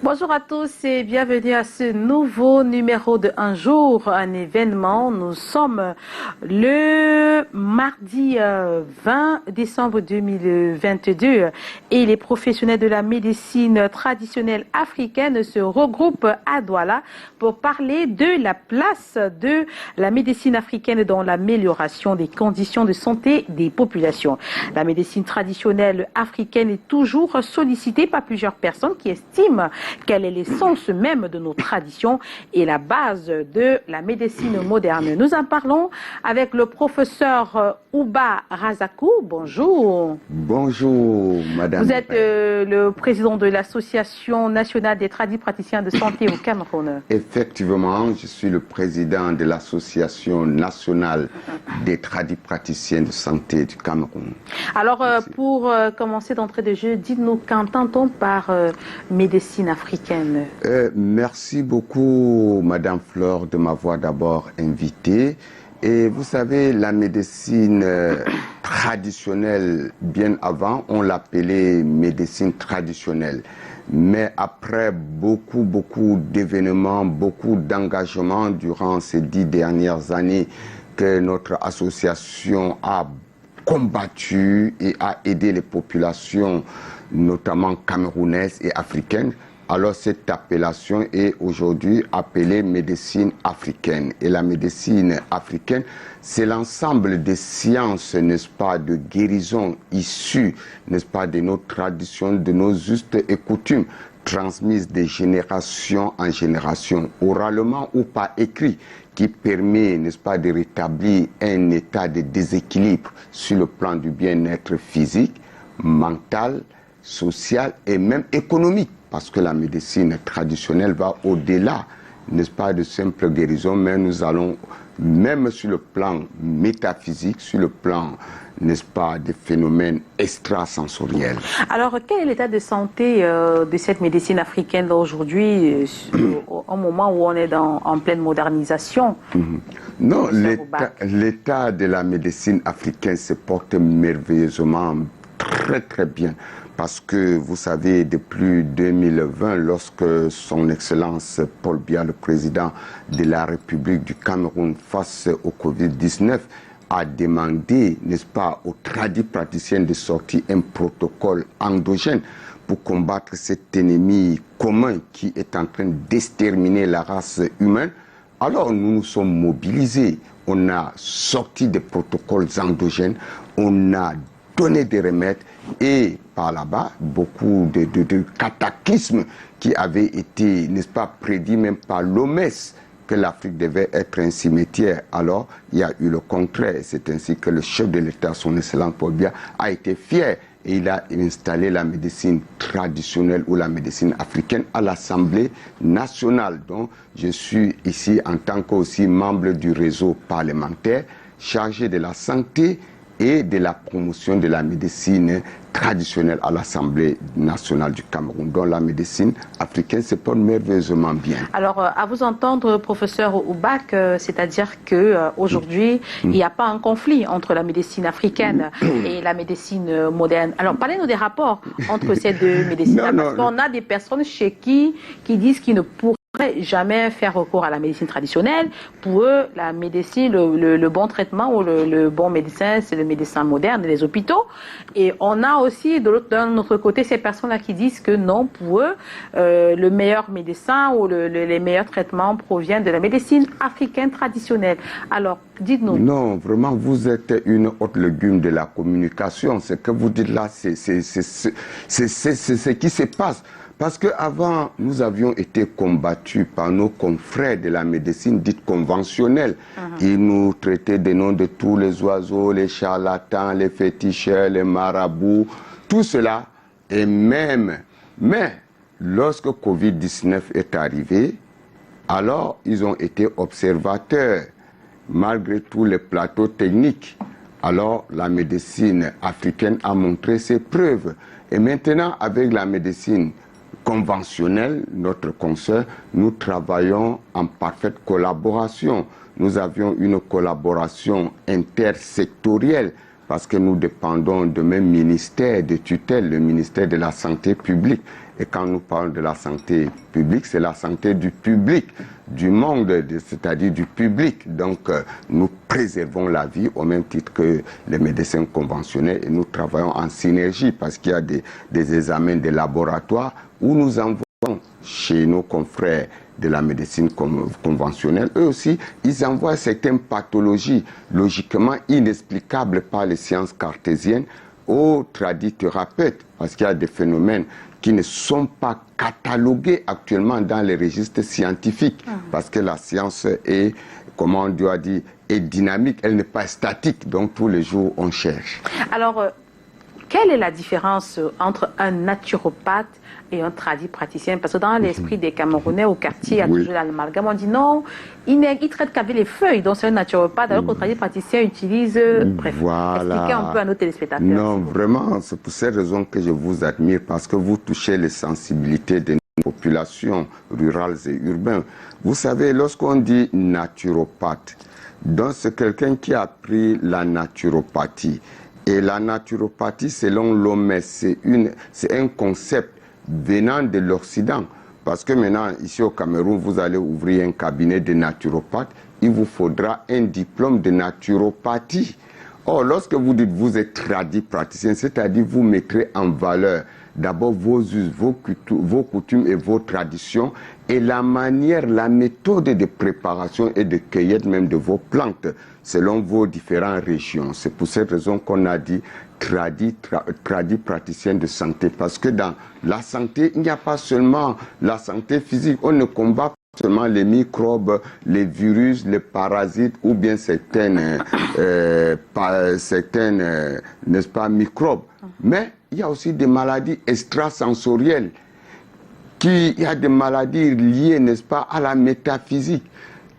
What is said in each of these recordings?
Bonjour à tous et bienvenue à ce nouveau numéro de Un jour, un événement. Nous sommes le mardi 20 décembre 2022 et les professionnels de la médecine traditionnelle africaine se regroupent à Douala pour parler de la place de la médecine africaine dans l'amélioration des conditions de santé des populations. La médecine traditionnelle africaine est toujours sollicitée par plusieurs personnes qui estiment quelle est l'essence même de nos traditions et la base de la médecine moderne. Nous en parlons avec le professeur Ouba Razakou. Bonjour. Bonjour, madame. Vous êtes le président de l'Association nationale des praticiens de santé au Cameroun. Effectivement, je suis le président de l'Association nationale des praticiens de santé du Cameroun. Alors, pour commencer d'entrée de jeu, dites-nous, qu'entend-on par médecine africaine? Merci beaucoup, madame Fleur, de m'avoir d'abord invité. Et vous savez, la médecine traditionnelle, bien avant, on l'appelait médecine traditionnelle. Mais après beaucoup d'événements, beaucoup d'engagements durant ces 10 dernières années que notre association a combattu et a aidé les populations, notamment camerounaises et africaines, alors cette appellation est aujourd'hui appelée médecine africaine. Et la médecine africaine, c'est l'ensemble des sciences, n'est-ce pas, de guérison issues, n'est-ce pas, de nos traditions, de nos us et coutumes, transmises de génération en génération, oralement ou par écrit, qui permet, n'est-ce pas, de rétablir un état de déséquilibre sur le plan du bien-être physique, mental, social et même économique. Parce que la médecine traditionnelle va au-delà, n'est-ce pas, de simple guérison, mais nous allons, même sur le plan métaphysique, sur le plan, n'est-ce pas, des phénomènes extrasensoriels. Alors, quel est l'état de santé de cette médecine africaine aujourd'hui, au moment où on est en pleine modernisation? Non, l'état de la médecine africaine se porte merveilleusement très bien. Parce que vous savez, depuis 2020, lorsque son Excellence Paul Biya, le président de la République du Cameroun, face au Covid-19, a demandé, n'est-ce pas, aux praticiens de sortir un protocole endogène pour combattre cet ennemi commun qui est en train d'exterminer la race humaine. Alors nous nous sommes mobilisés, on a sorti des protocoles endogènes, on a donné des remèdes et par là-bas, beaucoup de cataclysmes qui avaient été, n'est-ce pas, prédits même par l'OMS, que l'Afrique devait être un cimetière. Alors, il y a eu le contraire. C'est ainsi que le chef de l'État, son Excellence Paul Biya, a été fier et il a installé la médecine traditionnelle ou la médecine africaine à l'Assemblée nationale. Donc, je suis ici en tant qu'aussi membre du réseau parlementaire chargé de la santé et de la promotion de la médecine traditionnelle à l'Assemblée nationale du Cameroun, dont la médecine africaine se porte merveilleusement bien. Alors, à vous entendre, professeur Oubak, c'est-à-dire qu'aujourd'hui, il n'y a pas un conflit entre la médecine africaine et la médecine moderne. Alors, parlez-nous des rapports entre ces deux médecines, parce qu'on a des personnes chez qui disent qu'ils ne pourraient jamais faire recours à la médecine traditionnelle. Pour eux, la médecine, le bon traitement ou le bon médecin, c'est le médecin moderne, les hôpitaux. Et on a aussi, d'un autre côté, ces personnes-là qui disent que non, pour eux, le meilleur médecin ou les meilleurs traitements proviennent de la médecine africaine traditionnelle. Alors, dites-nous. Non, vraiment, vous êtes une haute légume de la communication. Ce que vous dites là, c'est ce qui se passe. Parce qu'avant, nous avions été combattus par nos confrères de la médecine dite conventionnelle. Ils nous traitaient des noms de tous les oiseaux, les charlatans, les féticheurs, les marabouts, tout cela. Et même, mais lorsque Covid-19 est arrivé, alors ils ont été observateurs, malgré tous les plateaux techniques. Alors la médecine africaine a montré ses preuves. Et maintenant, avec la médecine conventionnelle, notre consoeur, nous travaillons en parfaite collaboration. Nous avions une collaboration intersectorielle parce que nous dépendons de même ministère de tutelle, le ministère de la Santé publique. Et quand nous parlons de la santé publique, c'est la santé du public, du monde, c'est-à-dire du public. Donc, nous préservons la vie au même titre que les médecins conventionnels et nous travaillons en synergie parce qu'il y a des examens de laboratoire où nous envoyons chez nos confrères de la médecine conventionnelle. Eux aussi, ils envoient certaines pathologies logiquement inexplicables par les sciences cartésiennes aux tradithérapeutes parce qu'il y a des phénomènes qui ne sont pas catalogués actuellement dans les registres scientifiques parce que la science est, comment on doit dire, est dynamique, elle n'est pas statique, donc tous les jours on cherche. Alors, quelle est la différence entre un naturopathe et un praticien? Parce que dans l'esprit des Camerounais au quartier, il y a toujours l'amalgame. On dit non, il traite qu'avec les feuilles, donc c'est un naturopathe, alors que le praticien utilise... Bref, expliquez un peu à nos téléspectateurs. Non, vraiment, c'est pour cette raison que je vous admire, parce que vous touchez les sensibilités des populations rurales et urbaines. Vous savez, lorsqu'on dit naturopathe, donc c'est quelqu'un qui a appris la naturopathie. Et la naturopathie, selon l'OMS, c'est un concept venant de l'Occident. Parce que maintenant, ici au Cameroun, vous allez ouvrir un cabinet de naturopathe, il vous faudra un diplôme de naturopathie. Or, lorsque vous dites vous êtes praticien, c'est-à-dire vous mettrez en valeur d'abord vos us, vos coutumes et vos traditions et la manière, la méthode de préparation et de cueillette même de vos plantes selon vos différentes régions. C'est pour cette raison qu'on a dit praticien de santé, parce que dans la santé, il n'y a pas seulement la santé physique, on ne combat pas seulement les microbes, les virus, les parasites ou bien certaines n'est-ce pas, microbes, mais il y a aussi des maladies extrasensorielles, il y a des maladies liées, n'est-ce pas, à la métaphysique,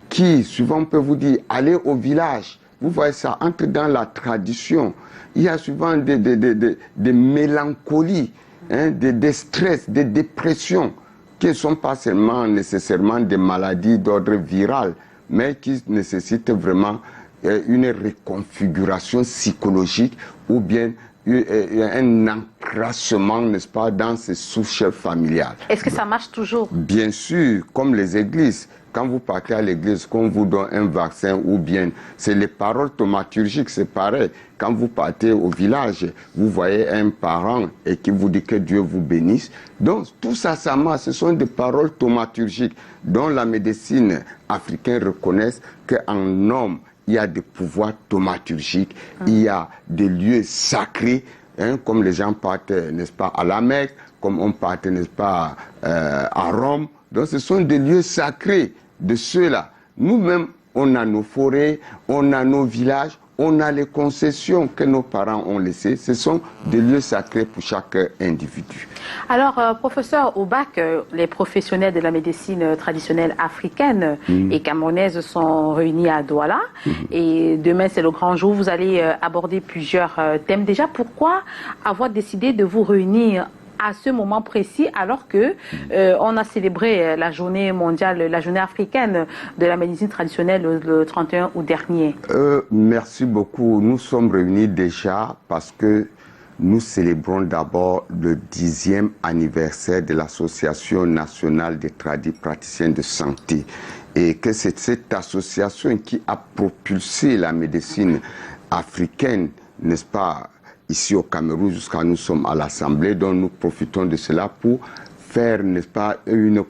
qui souvent on peut vous dire, allez au village, vous voyez ça, entre dans la tradition, il y a souvent des mélancolies, hein, des stress, des dépressions, qui ne sont pas seulement nécessairement des maladies d'ordre viral, mais qui nécessitent vraiment une reconfiguration psychologique ou bien un encrassement, n'est-ce pas, dans ces souches familiales. Est-ce que ça marche toujours? Bien sûr, comme les églises. Quand vous partez à l'église, qu'on vous donne un vaccin ou bien, c'est les paroles thaumaturgiques, c'est pareil. Quand vous partez au village, vous voyez un parent et qui vous dit que Dieu vous bénisse. Donc tout ça, ça marche. Ce sont des paroles thaumaturgiques dont la médecine africaine reconnaît qu'en homme, il y a des pouvoirs thaumaturgiques, il y a des lieux sacrés, hein, comme les gens partent, n'est-ce pas, à la Mecque, comme on part, n'est-ce pas, à Rome. Donc ce sont des lieux sacrés de ceux-là. Nous-mêmes, on a nos forêts, on a nos villages, on a les concessions que nos parents ont laissées. Ce sont des lieux sacrés pour chaque individu. Alors, professeur Oubak, les professionnels de la médecine traditionnelle africaine et camerounaise sont réunis à Douala. Et demain, c'est le grand jour. Vous allez aborder plusieurs thèmes. Déjà, pourquoi avoir décidé de vous réunir à ce moment précis, alors que on a célébré la journée mondiale, la journée africaine de la médecine traditionnelle le 31 août dernier? Merci beaucoup. Nous sommes réunis déjà parce que nous célébrons d'abord le 10e anniversaire de l'Association nationale des praticiens de santé. Et que c'est cette association qui a propulsé la médecine africaine, n'est-ce pas, ici au Cameroun, jusqu'à nous sommes à l'Assemblée, dont nous profitons de cela pour faire, n'est-ce pas, une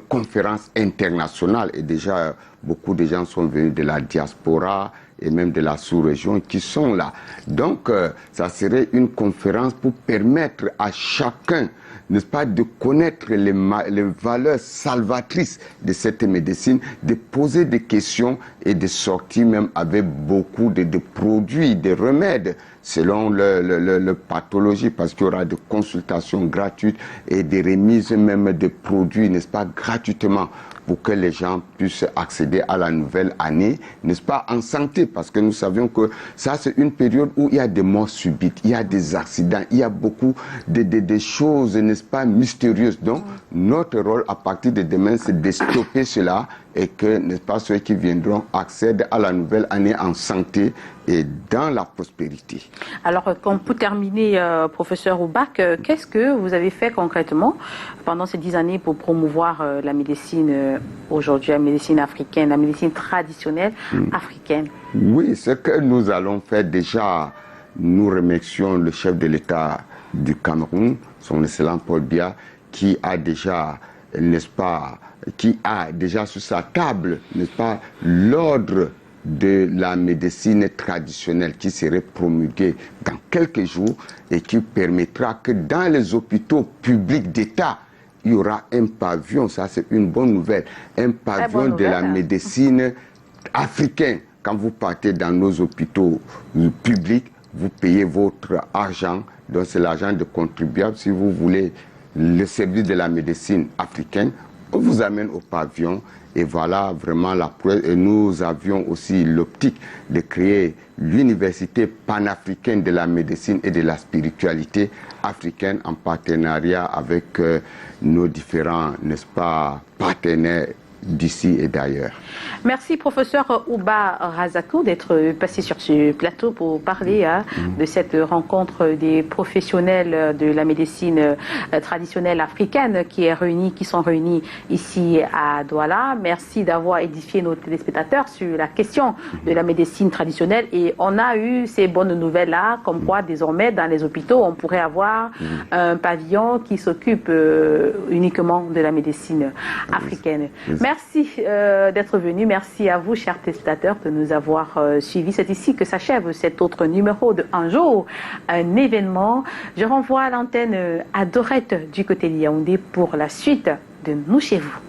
conférence internationale. Et déjà, beaucoup de gens sont venus de la diaspora et même de la sous-région qui sont là. Donc, ça serait une conférence pour permettre à chacun, n'est-ce pas, de connaître les valeurs salvatrices de cette médecine, de poser des questions et de sortir même avec beaucoup de produits, de remèdes selon le pathologie, parce qu'il y aura des consultations gratuites et des remises même de produits, n'est-ce pas, gratuitement, pour que les gens puissent accéder à la nouvelle année, n'est-ce pas, en santé, parce que nous savions que ça, c'est une période où il y a des morts subites, il y a des accidents, il y a beaucoup de choses, n'est-ce pas, mystérieuses. Donc, notre rôle à partir de demain, c'est de stopper cela et que, n'est-ce pas, ceux qui viendront accèdent à la nouvelle année en santé et dans la prospérité. Alors, pour terminer, professeur Oubak, qu'est-ce que vous avez fait concrètement pendant ces 10 années pour promouvoir la médecine aujourd'hui, la médecine africaine, la médecine traditionnelle africaine? Oui, ce que nous allons faire déjà, nous remercions le chef de l'État du Cameroun, son excellent Paul Biya, qui a déjà, n'est-ce pas, qui a déjà sur sa table, n'est-ce pas, l'ordre de la médecine traditionnelle qui serait promulguée dans quelques jours et qui permettra que dans les hôpitaux publics d'État, il y aura un pavillon, ça c'est une bonne nouvelle, un pavillon de la médecine africaine. Quand vous partez dans nos hôpitaux publics, vous payez votre argent, donc c'est l'argent de contribuable. Si vous voulez le service de la médecine africaine, on vous amène au pavillon. Et voilà vraiment la preuve. Et nous avions aussi l'optique de créer l'université panafricaine de la médecine et de la spiritualité africaine en partenariat avec nos différents, n'est-ce pas, partenaires d'ici et d'ailleurs. Merci professeur Ouba Razakou d'être passé sur ce plateau pour parler de cette rencontre des professionnels de la médecine traditionnelle africaine qui sont réunis ici à Douala. Merci d'avoir édifié nos téléspectateurs sur la question de la médecine traditionnelle et on a eu ces bonnes nouvelles-là, comme quoi désormais dans les hôpitaux on pourrait avoir un pavillon qui s'occupe uniquement de la médecine africaine. Merci d'être venu. Merci à vous, chers téléspectateurs, de nous avoir suivis. C'est ici que s'achève cet autre numéro de Un jour, un événement. Je renvoie l'antenne à Dorette du côté de Yaoundé pour la suite de Nous chez vous.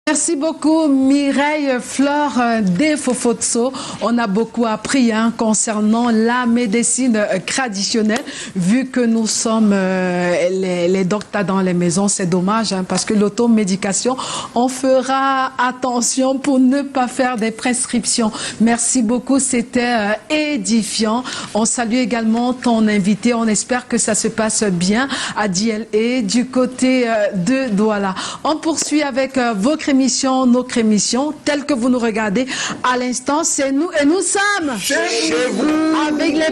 Merci beaucoup Mireille Flore Defofotso. On a beaucoup appris concernant la médecine traditionnelle. Vu que nous sommes les docteurs dans les maisons, c'est dommage parce que l'automédication, on fera attention pour ne pas faire des prescriptions. Merci beaucoup, c'était édifiant. On salue également ton invité. On espère que ça se passe bien à DLA du côté de Douala. On poursuit avec votre émission, notre émission, telle que vous nous regardez à l'instant, c'est nous et nous sommes chez vous avec les